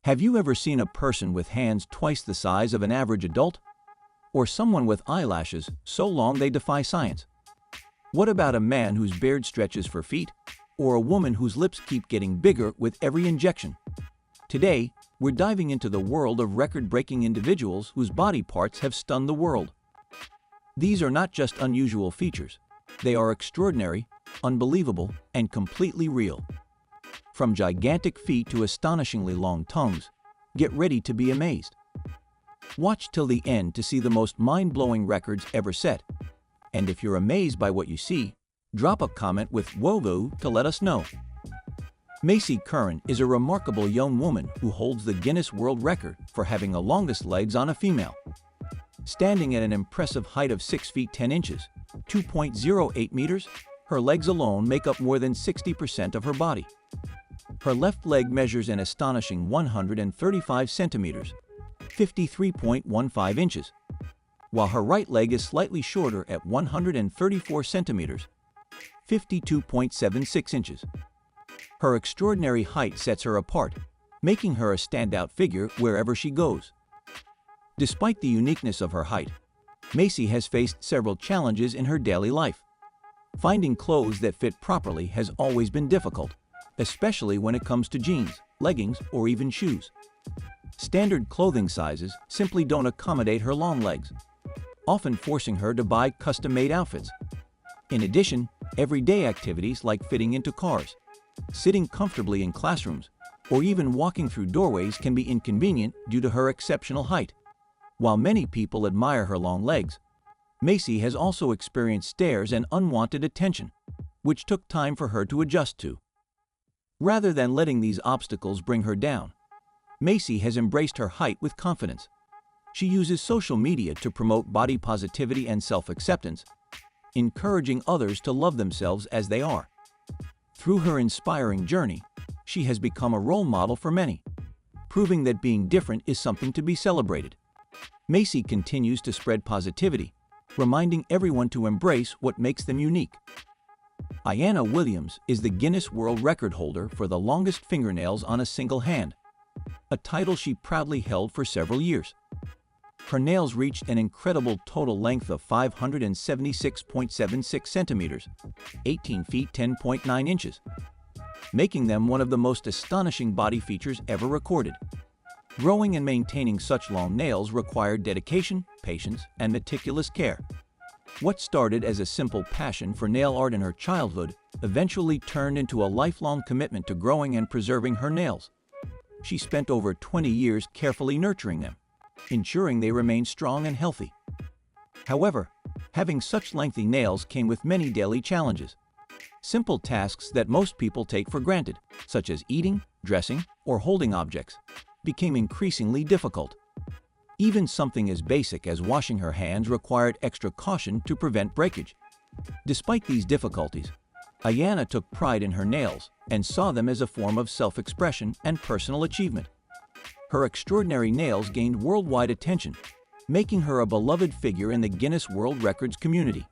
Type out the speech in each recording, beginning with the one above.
Have you ever seen a person with hands twice the size of an average adult? Or someone with eyelashes so long they defy science? What about a man whose beard stretches for feet? Or a woman whose lips keep getting bigger with every injection? Today, we're diving into the world of record-breaking individuals whose body parts have stunned the world. These are not just unusual features. They are extraordinary, unbelievable, and completely real. From gigantic feet to astonishingly long tongues, get ready to be amazed. Watch till the end to see the most mind-blowing records ever set. And if you're amazed by what you see, drop a comment with "Wovo" to let us know. Macy Curran is a remarkable young woman who holds the Guinness World Record for having the longest legs on a female. Standing at an impressive height of 6 feet 10 inches, 2.08 meters, her legs alone make up more than 60% of her body. Her left leg measures an astonishing 135 centimeters, 53.15 inches, while her right leg is slightly shorter at 134 centimeters, 52.76 inches. Her extraordinary height sets her apart, making her a standout figure wherever she goes. Despite the uniqueness of her height, Macy has faced several challenges in her daily life. Finding clothes that fit properly has always been difficult, especially when it comes to jeans, leggings, or even shoes. Standard clothing sizes simply don't accommodate her long legs, often forcing her to buy custom-made outfits. In addition, everyday activities like fitting into cars, sitting comfortably in classrooms, or even walking through doorways can be inconvenient due to her exceptional height. While many people admire her long legs, Macy has also experienced stares and unwanted attention, which took time for her to adjust to. Rather than letting these obstacles bring her down, Macy has embraced her height with confidence. She uses social media to promote body positivity and self-acceptance, encouraging others to love themselves as they are. Through her inspiring journey, she has become a role model for many, proving that being different is something to be celebrated. Macy continues to spread positivity, reminding everyone to embrace what makes them unique. Ayanna Williams is the Guinness World Record holder for the longest fingernails on a single hand, a title she proudly held for several years. Her nails reached an incredible total length of 576.76 centimeters, 18 feet 10.9 inches, making them one of the most astonishing body features ever recorded. Growing and maintaining such long nails required dedication, patience, and meticulous care. What started as a simple passion for nail art in her childhood eventually turned into a lifelong commitment to growing and preserving her nails. She spent over 20 years carefully nurturing them, ensuring they remained strong and healthy. However, having such lengthy nails came with many daily challenges. Simple tasks that most people take for granted, such as eating, dressing, or holding objects, became increasingly difficult. Even something as basic as washing her hands required extra caution to prevent breakage. Despite these difficulties, Ayanna took pride in her nails and saw them as a form of self-expression and personal achievement. Her extraordinary nails gained worldwide attention, making her a beloved figure in the Guinness World Records community.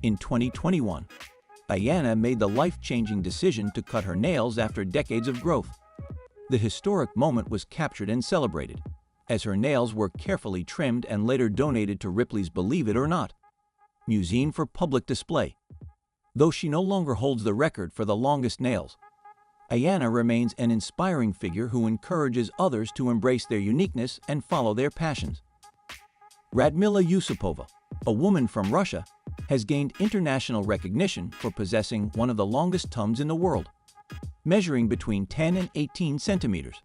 In 2021, Ayanna made the life-changing decision to cut her nails after decades of growth. The historic moment was captured and celebrated, as her nails were carefully trimmed and later donated to Ripley's Believe It or Not Museum for public display. Though she no longer holds the record for the longest nails, Ayanna remains an inspiring figure who encourages others to embrace their uniqueness and follow their passions. Radmilla Yusupova, a woman from Russia, has gained international recognition for possessing one of the longest tongues in the world, measuring between 10 and 18 centimeters.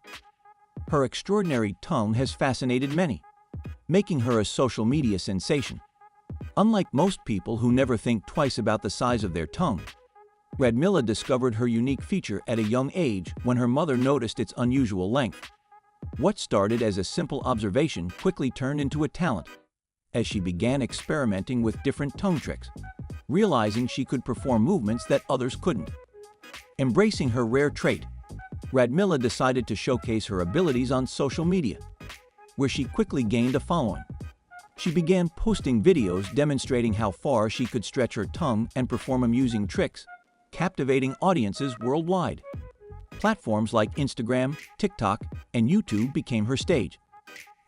Her extraordinary tongue has fascinated many, making her a social media sensation. Unlike most people who never think twice about the size of their tongue, Radmilla discovered her unique feature at a young age when her mother noticed its unusual length. What started as a simple observation quickly turned into a talent, as she began experimenting with different tongue tricks, realizing she could perform movements that others couldn't. Embracing her rare trait, Radmilla decided to showcase her abilities on social media, where she quickly gained a following. She began posting videos demonstrating how far she could stretch her tongue and perform amusing tricks, captivating audiences worldwide. Platforms like Instagram, TikTok, and YouTube became her stage,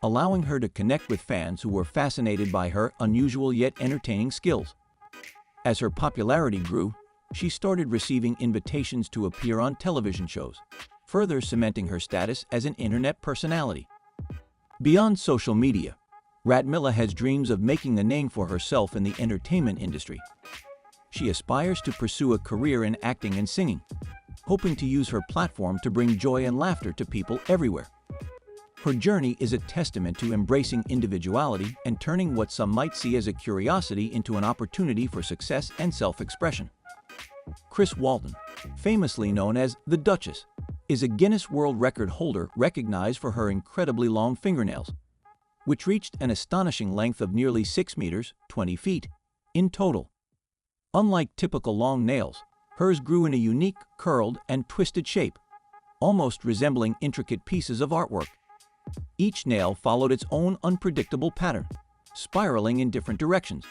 allowing her to connect with fans who were fascinated by her unusual yet entertaining skills. As her popularity grew, she started receiving invitations to appear on television shows, further cementing her status as an internet personality. Beyond social media, Radmilla has dreams of making a name for herself in the entertainment industry. She aspires to pursue a career in acting and singing, hoping to use her platform to bring joy and laughter to people everywhere. Her journey is a testament to embracing individuality and turning what some might see as a curiosity into an opportunity for success and self-expression. Kris Walden, famously known as the Duchess, is a Guinness World Record holder recognized for her incredibly long fingernails, which reached an astonishing length of nearly 6 meters, 20 feet, in total. Unlike typical long nails, hers grew in a unique, curled, and twisted shape, almost resembling intricate pieces of artwork. Each nail followed its own unpredictable pattern, spiraling in different directions,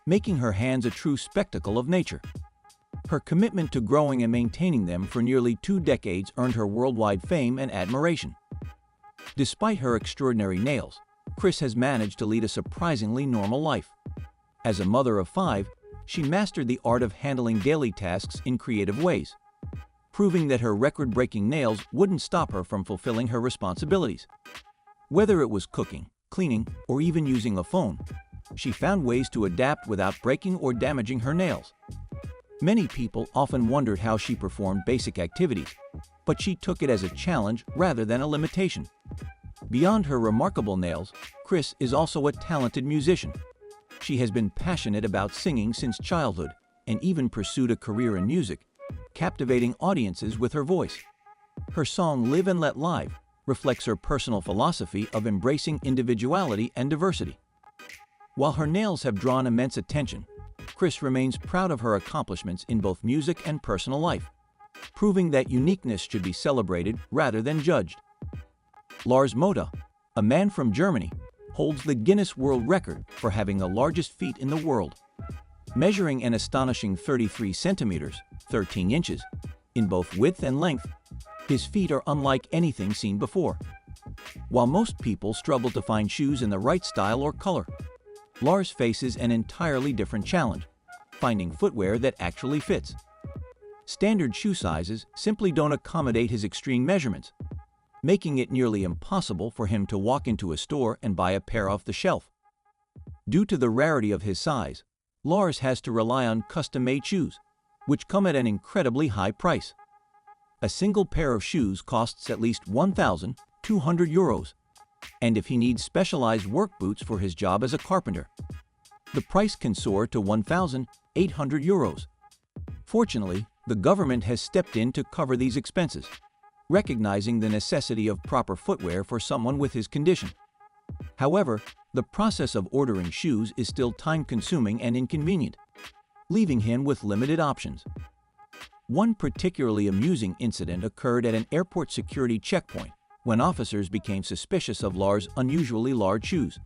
making her hands a true spectacle of nature. Her commitment to growing and maintaining them for nearly 2 decades earned her worldwide fame and admiration. Despite her extraordinary nails, Kris has managed to lead a surprisingly normal life. As a mother of 5, she mastered the art of handling daily tasks in creative ways, proving that her record-breaking nails wouldn't stop her from fulfilling her responsibilities. Whether it was cooking, cleaning, or even using a phone, she found ways to adapt without breaking or damaging her nails. Many people often wondered how she performed basic activities, but she took it as a challenge rather than a limitation. Beyond her remarkable nails, Kris is also a talented musician. She has been passionate about singing since childhood and even pursued a career in music, captivating audiences with her voice. Her song Live and Let Live reflects her personal philosophy of embracing individuality and diversity. While her nails have drawn immense attention, Kris remains proud of her accomplishments in both music and personal life, proving that uniqueness should be celebrated rather than judged. Lars Mota, a man from Germany, holds the Guinness World Record for having the largest feet in the world. Measuring an astonishing 33 centimeters, 13 inches, in both width and length, his feet are unlike anything seen before. While most people struggle to find shoes in the right style or color, Lars faces an entirely different challenge, finding footwear that actually fits. Standard shoe sizes simply don't accommodate his extreme measurements, making it nearly impossible for him to walk into a store and buy a pair off the shelf. Due to the rarity of his size, Lars has to rely on custom-made shoes, which come at an incredibly high price. A single pair of shoes costs at least 1,200 euros, and if he needs specialized work boots for his job as a carpenter, the price can soar to 1,800 euros. Fortunately, the government has stepped in to cover these expenses, recognizing the necessity of proper footwear for someone with his condition. However, the process of ordering shoes is still time-consuming and inconvenient, leaving him with limited options. One particularly amusing incident occurred at an airport security checkpoint when officers became suspicious of Lars' unusually large shoes.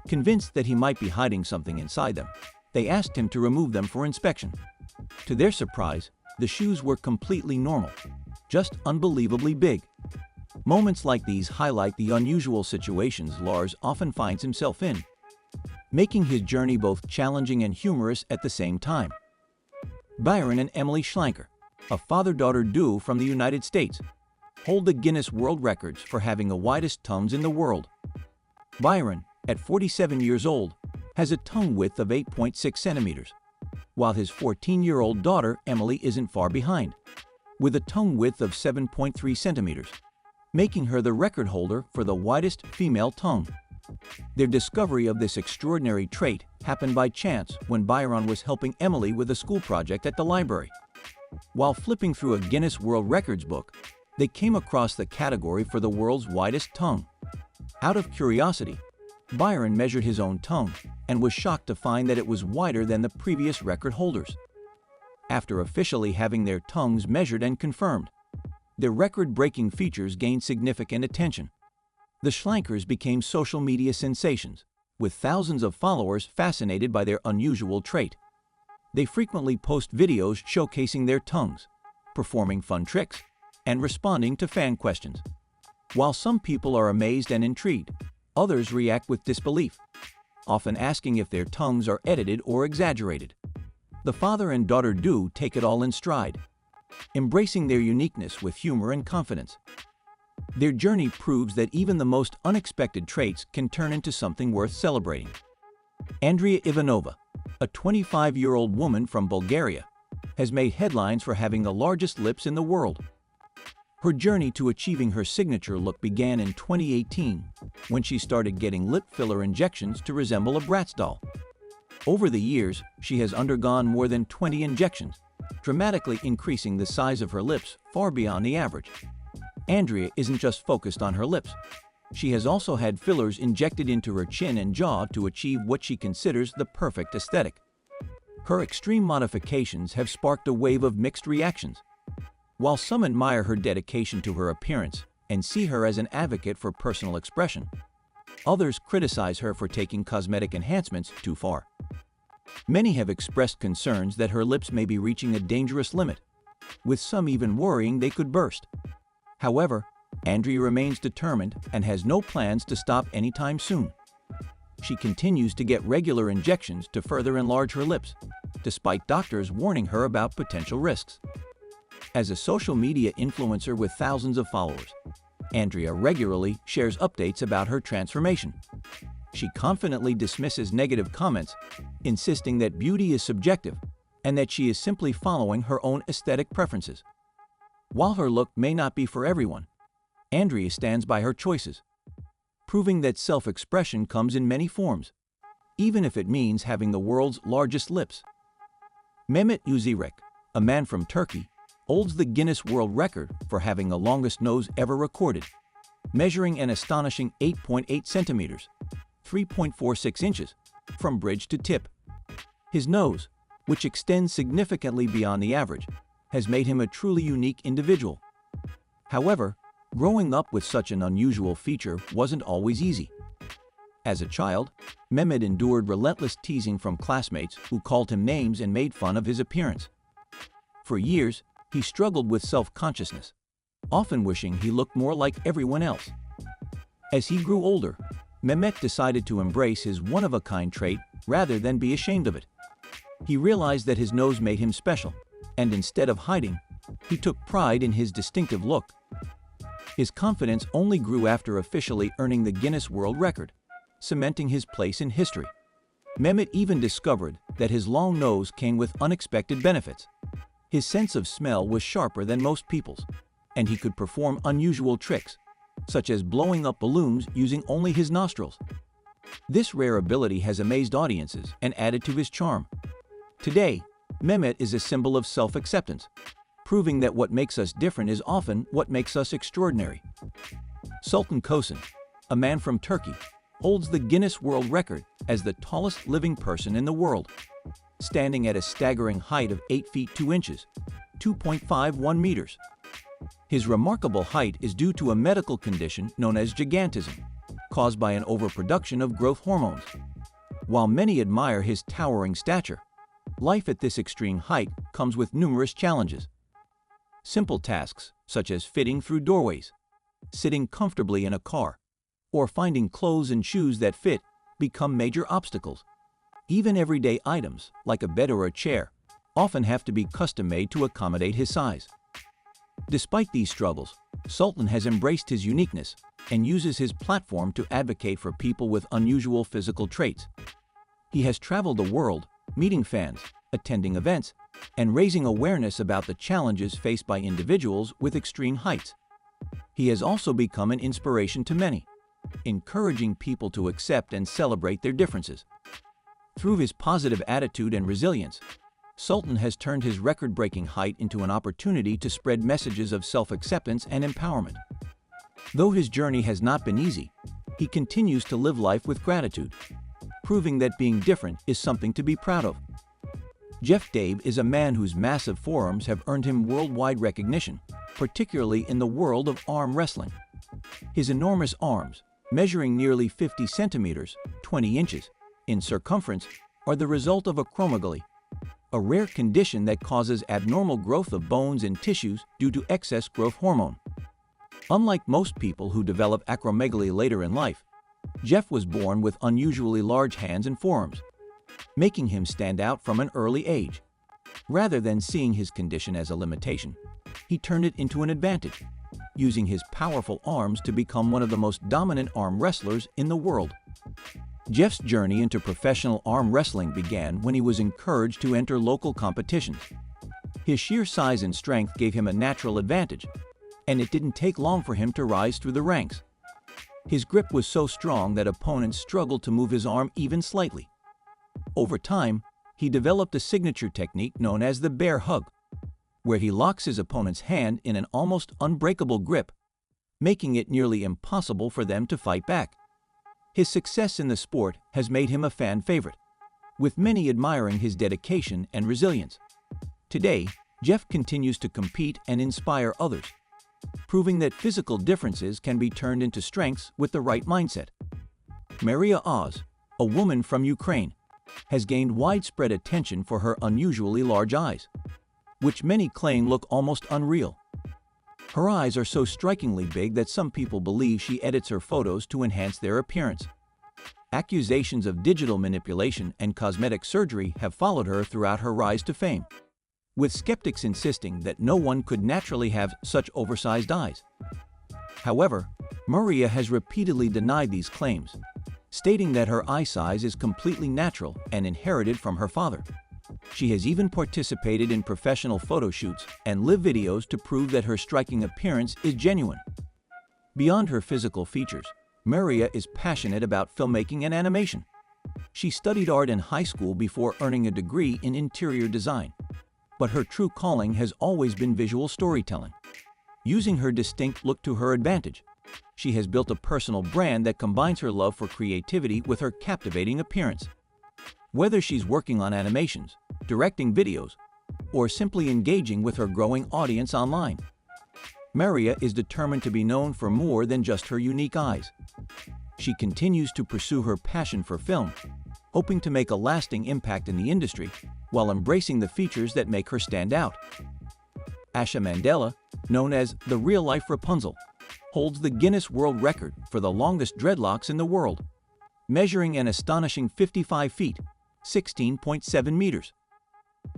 Convinced that he might be hiding something inside them, they asked him to remove them for inspection. To their surprise, the shoes were completely normal, just unbelievably big. Moments like these highlight the unusual situations Lars often finds himself in, making his journey both challenging and humorous at the same time. Byron and Emily Schlenker, a father-daughter duo from the United States, hold the Guinness World Records for having the widest tongues in the world. Byron, at 47 years old, has a tongue width of 8.6 centimeters, while his 14-year-old daughter Emily isn't far behind, with a tongue width of 7.3 centimeters, making her the record holder for the widest female tongue. Their discovery of this extraordinary trait happened by chance when Byron was helping Emily with a school project at the library. While flipping through a Guinness World Records book, they came across the category for the world's widest tongue. Out of curiosity, Byron measured his own tongue and was shocked to find that it was wider than the previous record holders. After officially having their tongues measured and confirmed, their record-breaking features gained significant attention. The Schlenkers became social media sensations, with thousands of followers fascinated by their unusual trait. They frequently post videos showcasing their tongues, performing fun tricks, and responding to fan questions. While some people are amazed and intrigued, others react with disbelief, often asking if their tongues are edited or exaggerated. The father and daughter do take it all in stride, embracing their uniqueness with humor and confidence. Their journey proves that even the most unexpected traits can turn into something worth celebrating. Andrea Ivanova, a 25-year-old woman from Bulgaria, has made headlines for having the largest lips in the world. Her journey to achieving her signature look began in 2018, when she started getting lip filler injections to resemble a Bratz doll. Over the years, she has undergone more than 20 injections, dramatically increasing the size of her lips far beyond the average. Andrea isn't just focused on her lips. She has also had fillers injected into her chin and jaw to achieve what she considers the perfect aesthetic. Her extreme modifications have sparked a wave of mixed reactions. While some admire her dedication to her appearance and see her as an advocate for personal expression, others criticize her for taking cosmetic enhancements too far. Many have expressed concerns that her lips may be reaching a dangerous limit, with some even worrying they could burst. However, Andrea remains determined and has no plans to stop anytime soon. She continues to get regular injections to further enlarge her lips, despite doctors warning her about potential risks. As a social media influencer with thousands of followers, Andrea regularly shares updates about her transformation. She confidently dismisses negative comments, insisting that beauty is subjective and that she is simply following her own aesthetic preferences. While her look may not be for everyone, Andrea stands by her choices, proving that self-expression comes in many forms, even if it means having the world's largest lips. Mehmet Yusupova, a man from Turkey, holds the Guinness World Record for having the longest nose ever recorded, measuring an astonishing 8.8 centimeters, 3.46 inches, from bridge to tip. His nose, which extends significantly beyond the average, has made him a truly unique individual. However, growing up with such an unusual feature wasn't always easy. As a child, Mehmet endured relentless teasing from classmates who called him names and made fun of his appearance. For years, he struggled with self-consciousness, often wishing he looked more like everyone else. As he grew older, Mehmet decided to embrace his one-of-a-kind trait rather than be ashamed of it. He realized that his nose made him special, and instead of hiding, he took pride in his distinctive look. His confidence only grew after officially earning the Guinness World Record, cementing his place in history. Mehmet even discovered that his long nose came with unexpected benefits. His sense of smell was sharper than most people's, and he could perform unusual tricks, such as blowing up balloons using only his nostrils. This rare ability has amazed audiences and added to his charm. Today, Mehmet is a symbol of self-acceptance, proving that what makes us different is often what makes us extraordinary. Sultan Kosen, a man from Turkey, holds the Guinness World Record as the tallest living person in the world, standing at a staggering height of 8 feet 2 inches, 2.51 meters. His remarkable height is due to a medical condition known as gigantism, caused by an overproduction of growth hormones. While many admire his towering stature, life at this extreme height comes with numerous challenges. Simple tasks, such as fitting through doorways, sitting comfortably in a car, or finding clothes and shoes that fit, become major obstacles. Even everyday items, like a bed or a chair, often have to be custom-made to accommodate his size. Despite these struggles, Sultan has embraced his uniqueness and uses his platform to advocate for people with unusual physical traits. He has traveled the world, meeting fans, attending events, and raising awareness about the challenges faced by individuals with extreme heights. He has also become an inspiration to many, encouraging people to accept and celebrate their differences. Through his positive attitude and resilience, Sultan has turned his record-breaking height into an opportunity to spread messages of self-acceptance and empowerment. Though his journey has not been easy, he continues to live life with gratitude, proving that being different is something to be proud of. Jeff Dabe is a man whose massive forearms have earned him worldwide recognition, particularly in the world of arm wrestling. His enormous arms, measuring nearly 50 centimeters, 20 inches, in circumference, are the result of acromegaly, a rare condition that causes abnormal growth of bones and tissues due to excess growth hormone. Unlike most people who develop acromegaly later in life, Jeff was born with unusually large hands and forearms, making him stand out from an early age. Rather than seeing his condition as a limitation, he turned it into an advantage, using his powerful arms to become one of the most dominant arm wrestlers in the world. Jeff's journey into professional arm wrestling began when he was encouraged to enter local competitions. His sheer size and strength gave him a natural advantage, and it didn't take long for him to rise through the ranks. His grip was so strong that opponents struggled to move his arm even slightly. Over time, he developed a signature technique known as the bear hug, where he locks his opponent's hand in an almost unbreakable grip, making it nearly impossible for them to fight back. His success in the sport has made him a fan favorite, with many admiring his dedication and resilience. Today, Jeff continues to compete and inspire others, proving that physical differences can be turned into strengths with the right mindset. Maria Oz, a woman from Ukraine, has gained widespread attention for her unusually large eyes, which many claim look almost unreal. Her eyes are so strikingly big that some people believe she edits her photos to enhance their appearance. Accusations of digital manipulation and cosmetic surgery have followed her throughout her rise to fame, with skeptics insisting that no one could naturally have such oversized eyes. However, Maria has repeatedly denied these claims, stating that her eye size is completely natural and inherited from her father. She has even participated in professional photo shoots and live videos to prove that her striking appearance is genuine. Beyond her physical features, Maria is passionate about filmmaking and animation. She studied art in high school before earning a degree in interior design, but her true calling has always been visual storytelling. Using her distinct look to her advantage, she has built a personal brand that combines her love for creativity with her captivating appearance. Whether she's working on animations, directing videos, or simply engaging with her growing audience online, Maria is determined to be known for more than just her unique eyes. She continues to pursue her passion for film, hoping to make a lasting impact in the industry while embracing the features that make her stand out. Asha Mandela, known as the real-life Rapunzel, holds the Guinness World Record for the longest dreadlocks in the world, measuring an astonishing 55 feet, 16.7 meters.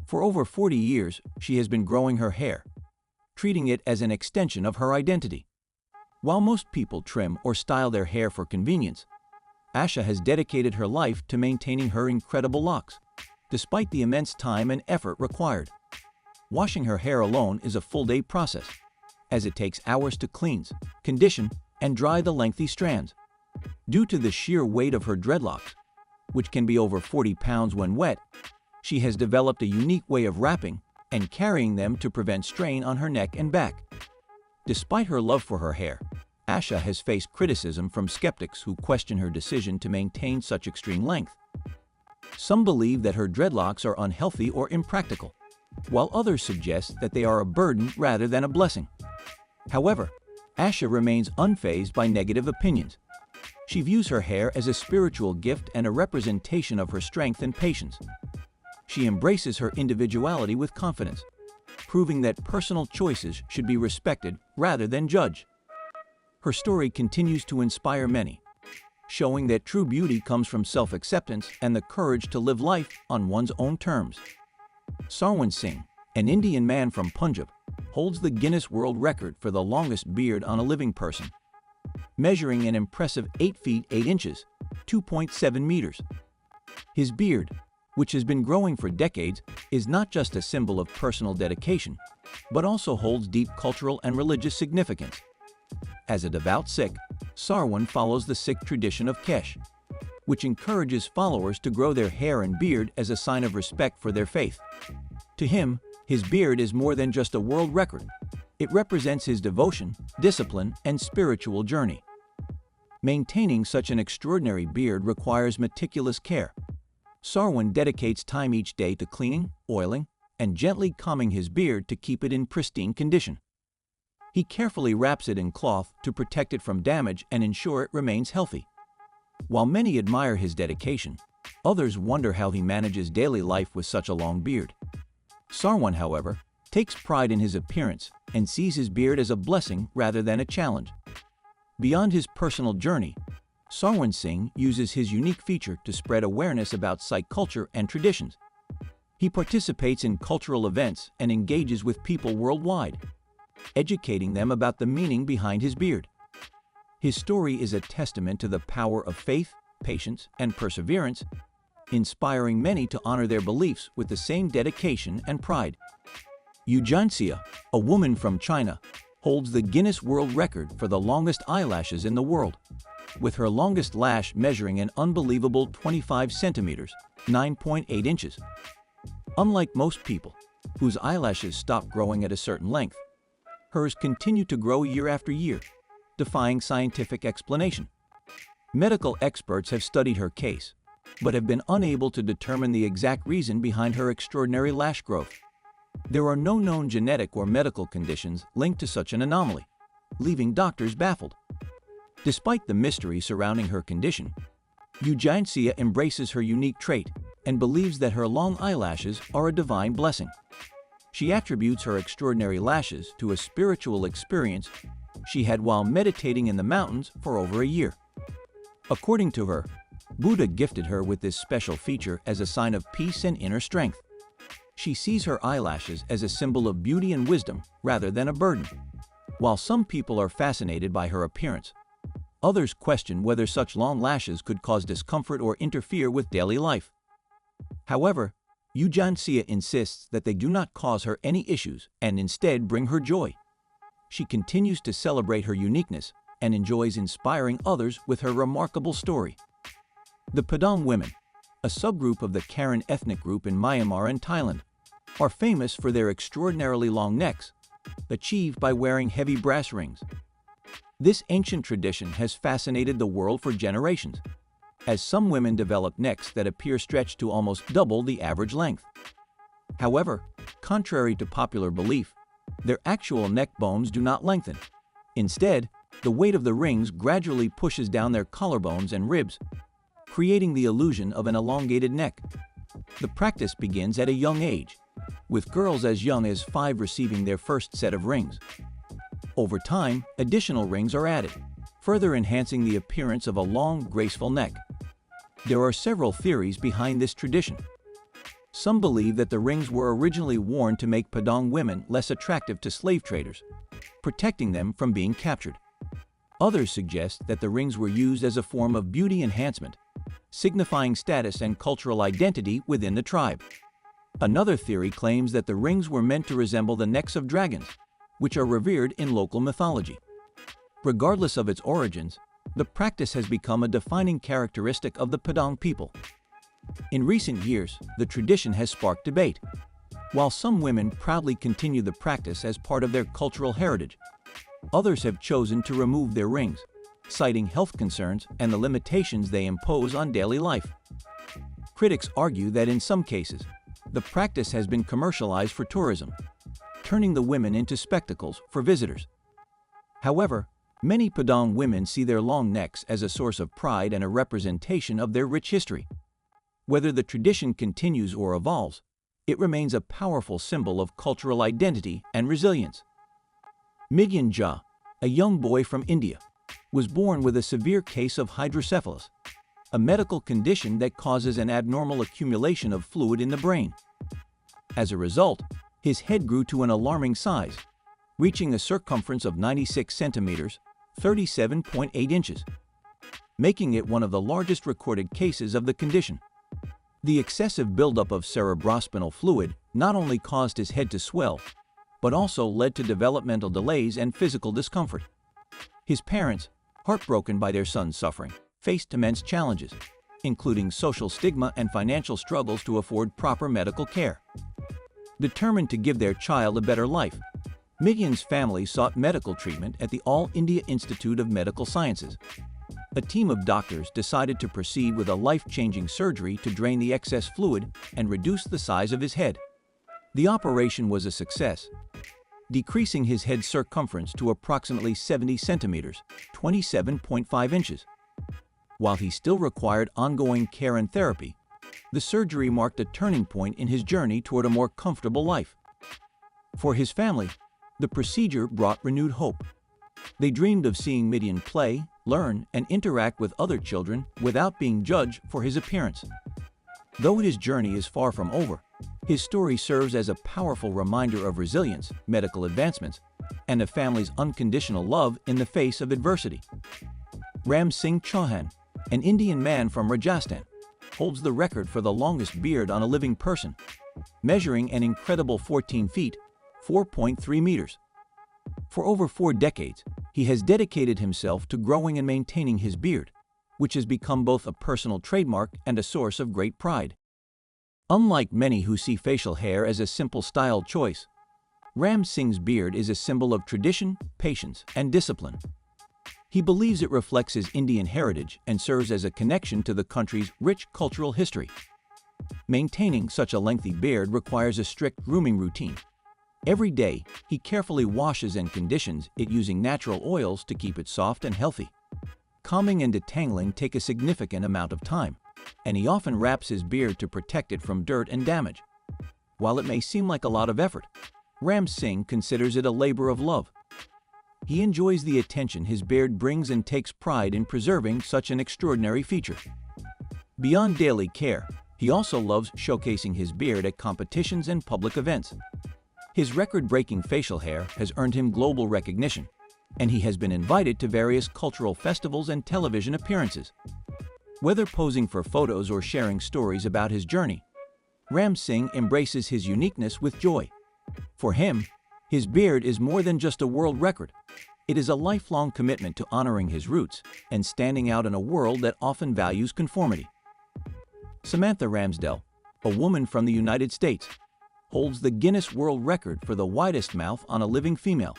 For over 40 years, she has been growing her hair, treating it as an extension of her identity. While most people trim or style their hair for convenience, Asha has dedicated her life to maintaining her incredible locks, despite the immense time and effort required. Washing her hair alone is a full-day process, as it takes hours to cleanse, condition, and dry the lengthy strands. Due to the sheer weight of her dreadlocks, which can be over 40 pounds when wet, she has developed a unique way of wrapping and carrying them to prevent strain on her neck and back. Despite her love for her hair, Asha has faced criticism from skeptics who question her decision to maintain such extreme length. Some believe that her dreadlocks are unhealthy or impractical, while others suggest that they are a burden rather than a blessing. However, Asha remains unfazed by negative opinions. She views her hair as a spiritual gift and a representation of her strength and patience. She embraces her individuality with confidence, proving that personal choices should be respected rather than judged. Her story continues to inspire many, showing that true beauty comes from self-acceptance and the courage to live life on one's own terms. Sarwan Singh, an Indian man from Punjab, holds the Guinness World Record for the longest beard on a living person, measuring an impressive 8 feet 8 inches, 2.7 meters. His beard, which has been growing for decades, is not just a symbol of personal dedication, but also holds deep cultural and religious significance. As a devout Sikh, Sarwan follows the Sikh tradition of Kesh, which encourages followers to grow their hair and beard as a sign of respect for their faith. To him, his beard is more than just a world record. It represents his devotion, discipline, and spiritual journey. Maintaining such an extraordinary beard requires meticulous care. Sarwan dedicates time each day to cleaning, oiling, and gently combing his beard to keep it in pristine condition. He carefully wraps it in cloth to protect it from damage and ensure it remains healthy. While many admire his dedication, Others wonder how he manages daily life with such a long beard. Sarwan, however, takes pride in his appearance and sees his beard as a blessing rather than a challenge. Beyond his personal journey, Sarwan Singh uses his unique feature to spread awareness about Sikh culture and traditions. He participates in cultural events and engages with people worldwide, educating them about the meaning behind his beard. His story is a testament to the power of faith, patience, and perseverance, inspiring many to honor their beliefs with the same dedication and pride. Eugenia, a woman from China, holds the Guinness World Record for the longest eyelashes in the world, with her longest lash measuring an unbelievable 25 centimeters, 9.8 inches. Unlike most people, whose eyelashes stop growing at a certain length, hers continue to grow year after year, defying scientific explanation. Medical experts have studied her case, but have been unable to determine the exact reason behind her extraordinary lash growth. There are no known genetic or medical conditions linked to such an anomaly, leaving doctors baffled. Despite the mystery surrounding her condition, Eugenia embraces her unique trait and believes that her long eyelashes are a divine blessing. She attributes her extraordinary lashes to a spiritual experience she had while meditating in the mountains for over a year. According to her, Buddha gifted her with this special feature as a sign of peace and inner strength. She sees her eyelashes as a symbol of beauty and wisdom rather than a burden. While some people are fascinated by her appearance, others question whether such long lashes could cause discomfort or interfere with daily life. However, Eugenia insists that they do not cause her any issues and instead bring her joy. She continues to celebrate her uniqueness and enjoys inspiring others with her remarkable story. The Padang women, a subgroup of the Karen ethnic group in Myanmar and Thailand, are famous for their extraordinarily long necks, achieved by wearing heavy brass rings. This ancient tradition has fascinated the world for generations, as some women develop necks that appear stretched to almost double the average length. However, contrary to popular belief, their actual neck bones do not lengthen. Instead, the weight of the rings gradually pushes down their collarbones and ribs, creating the illusion of an elongated neck. The practice begins at a young age, with girls as young as 5 receiving their first set of rings. Over time, additional rings are added, further enhancing the appearance of a long, graceful neck. There are several theories behind this tradition. Some believe that the rings were originally worn to make Padang women less attractive to slave traders, protecting them from being captured. Others suggest that the rings were used as a form of beauty enhancement, signifying status and cultural identity within the tribe. Another theory claims that the rings were meant to resemble the necks of dragons, which are revered in local mythology. Regardless of its origins, the practice has become a defining characteristic of the Padang people. In recent years, the tradition has sparked debate. While some women proudly continue the practice as part of their cultural heritage, others have chosen to remove their rings, citing health concerns and the limitations they impose on daily life. Critics argue that in some cases, the practice has been commercialized for tourism, turning the women into spectacles for visitors. However, many Padang women see their long necks as a source of pride and a representation of their rich history. Whether the tradition continues or evolves, it remains a powerful symbol of cultural identity and resilience. Migan Ja, a young boy from India, was born with a severe case of hydrocephalus, a medical condition that causes an abnormal accumulation of fluid in the brain. As a result, his head grew to an alarming size, reaching a circumference of 96 centimeters, 37.8 inches, making it one of the largest recorded cases of the condition. The excessive buildup of cerebrospinal fluid not only caused his head to swell, but also led to developmental delays and physical discomfort. His parents, heartbroken by their son's suffering, faced immense challenges, including social stigma and financial struggles to afford proper medical care. Determined to give their child a better life, Migan's family sought medical treatment at the All India Institute of Medical Sciences. A team of doctors decided to proceed with a life-changing surgery to drain the excess fluid and reduce the size of his head. The operation was a success, decreasing his head circumference to approximately 70 centimeters, 27.5 inches. While he still required ongoing care and therapy, The surgery marked a turning point in his journey toward a more comfortable life. For his family, the procedure brought renewed hope. They dreamed of seeing Migan play, learn, and interact with other children without being judged for his appearance. Though his journey is far from over, his story serves as a powerful reminder of resilience, medical advancements, and a family's unconditional love in the face of adversity. Singh Chauhan, an Indian man from Rajasthan, holds the record for the longest beard on a living person, measuring an incredible 14 feet, 4.3 meters. For over 4 decades, he has dedicated himself to growing and maintaining his beard, which has become both a personal trademark and a source of great pride. Unlike many who see facial hair as a simple style choice, Singh's beard is a symbol of tradition, patience, and discipline. He believes it reflects his Indian heritage and serves as a connection to the country's rich cultural history. Maintaining such a lengthy beard requires a strict grooming routine. Every day, he carefully washes and conditions it using natural oils to keep it soft and healthy. Combing and detangling take a significant amount of time, and he often wraps his beard to protect it from dirt and damage. While it may seem like a lot of effort, Singh considers it a labor of love. He enjoys the attention his beard brings and takes pride in preserving such an extraordinary feature. Beyond daily care, he also loves showcasing his beard at competitions and public events. His record-breaking facial hair has earned him global recognition, and he has been invited to various cultural festivals and television appearances. Whether posing for photos or sharing stories about his journey, Singh embraces his uniqueness with joy. For him, his beard is more than just a world record. It is a lifelong commitment to honoring his roots and standing out in a world that often values conformity. Samantha Ramsdell, a woman from the United States, holds the Guinness World Record for the widest mouth on a living female,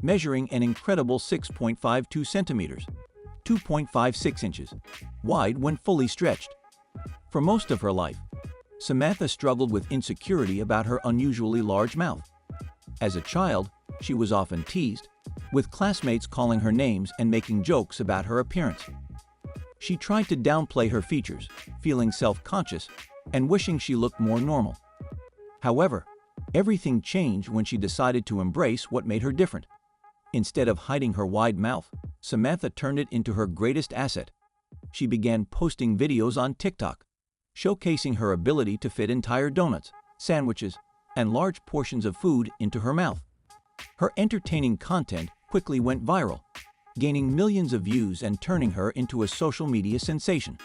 measuring an incredible 6.52 centimeters, 2.56 inches, wide when fully stretched. For most of her life, Samantha struggled with insecurity about her unusually large mouth. As a child, she was often teased, with classmates calling her names and making jokes about her appearance. She tried to downplay her features, feeling self-conscious and wishing she looked more normal. However, everything changed when she decided to embrace what made her different. Instead of hiding her wide mouth, Samantha turned it into her greatest asset. She began posting videos on TikTok, showcasing her ability to fit entire donuts, sandwiches, and large portions of food into her mouth. Her entertaining content quickly went viral, gaining millions of views and turning her into a social media sensation.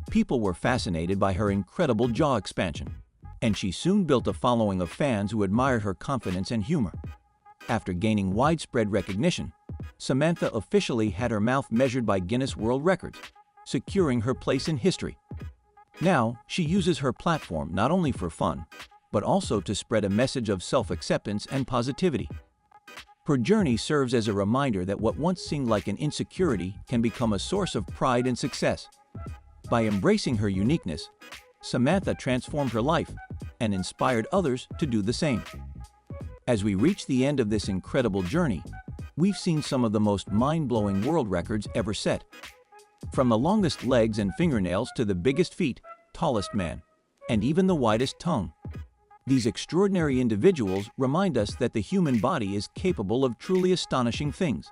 People were fascinated by her incredible jaw expansion, and she soon built a following of fans who admired her confidence and humor. After gaining widespread recognition, Samantha officially had her mouth measured by Guinness World Records, securing her place in history. Now, she uses her platform not only for fun, but also to spread a message of self-acceptance and positivity. Her journey serves as a reminder that what once seemed like an insecurity can become a source of pride and success. By embracing her uniqueness, Samantha transformed her life and inspired others to do the same. As we reach the end of this incredible journey, we've seen some of the most mind-blowing world records ever set. From the longest legs and fingernails to the biggest feet, tallest man, and even the widest tongue. These extraordinary individuals remind us that the human body is capable of truly astonishing things.